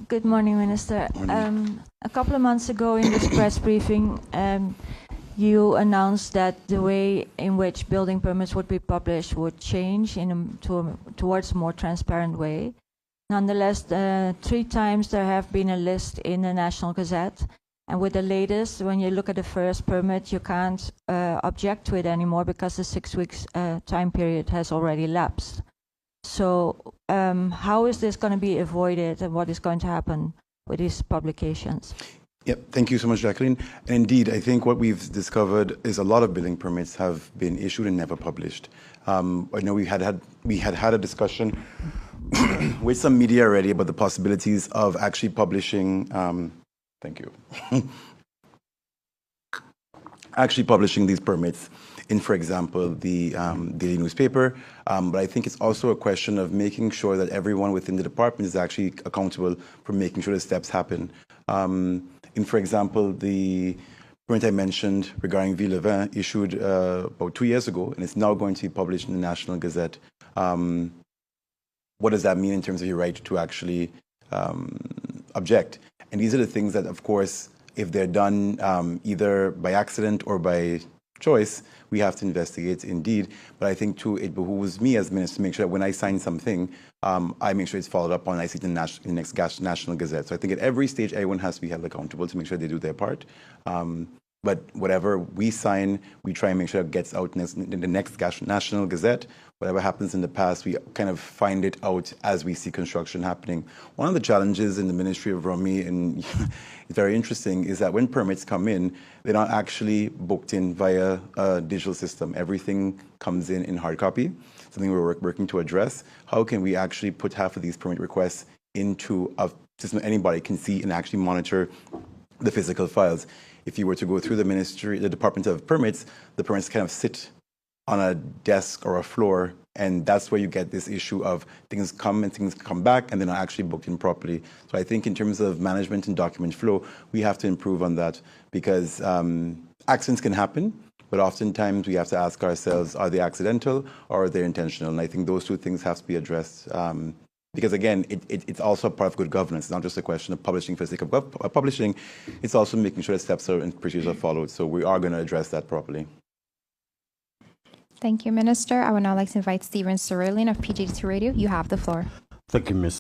Good morning, Minister. Morning. A couple of months ago in this press briefing, you announced that the way in which building permits would be published would change towards a more transparent way. Nonetheless, 3 times there have been a list in the National Gazette, and with the latest, when you look at the first permit, you can't object to it anymore because the 6 weeks time period has already lapsed. So how is this going to be avoided, and what is going to happen with these publications? Yep, thank you so much, Jacqueline. And indeed, I think what we've discovered is a lot of building permits have been issued and never published. I know we had a discussion with some media already about the possibilities of actually publishing. Thank you. Actually publishing these permits in, for example, the daily newspaper. But I think it's also a question of making sure that everyone within the department is actually accountable for making sure the steps happen. For example, the permit I mentioned regarding Ville-Vin issued about 2 years ago, and it's now going to be published in the National Gazette. What does that mean in terms of your right to actually object? And these are the things that, of course, if they're done either by accident or by choice, we have to investigate indeed. But I think too, it behooves me as minister to make sure that when I sign something, I make sure it's followed up on. I see it in the next National Gazette. So I think at every stage, everyone has to be held accountable to make sure they do their part. But whatever we sign, we try and make sure it gets out in the next National Gazette. Whatever happens in the past, we kind of find it out as we see construction happening. One of the challenges in the Ministry of Romy, and it's very interesting, is that when permits come in, they're not actually booked in via a digital system. Everything comes in hard copy, something we're working to address. How can we actually put half of these permit requests into a system that anybody can see and actually monitor the physical files? If you were to go through the Department of Permits, the permits kind of sit on a desk or a floor, and that's where you get this issue of things come and things come back and they're not actually booked in properly. So I think in terms of management and document flow, we have to improve on that because accidents can happen, but oftentimes we have to ask ourselves, are they accidental or are they intentional? And I think those two things have to be addressed. Because again, it's also a part of good governance. It's not just a question of publishing for the sake of publishing. It's also making sure that steps and procedures are followed. So we are going to address that properly. Thank you, Minister. I would now like to invite Stephen Cerulean of PGT Radio. You have the floor. Thank you, Ms.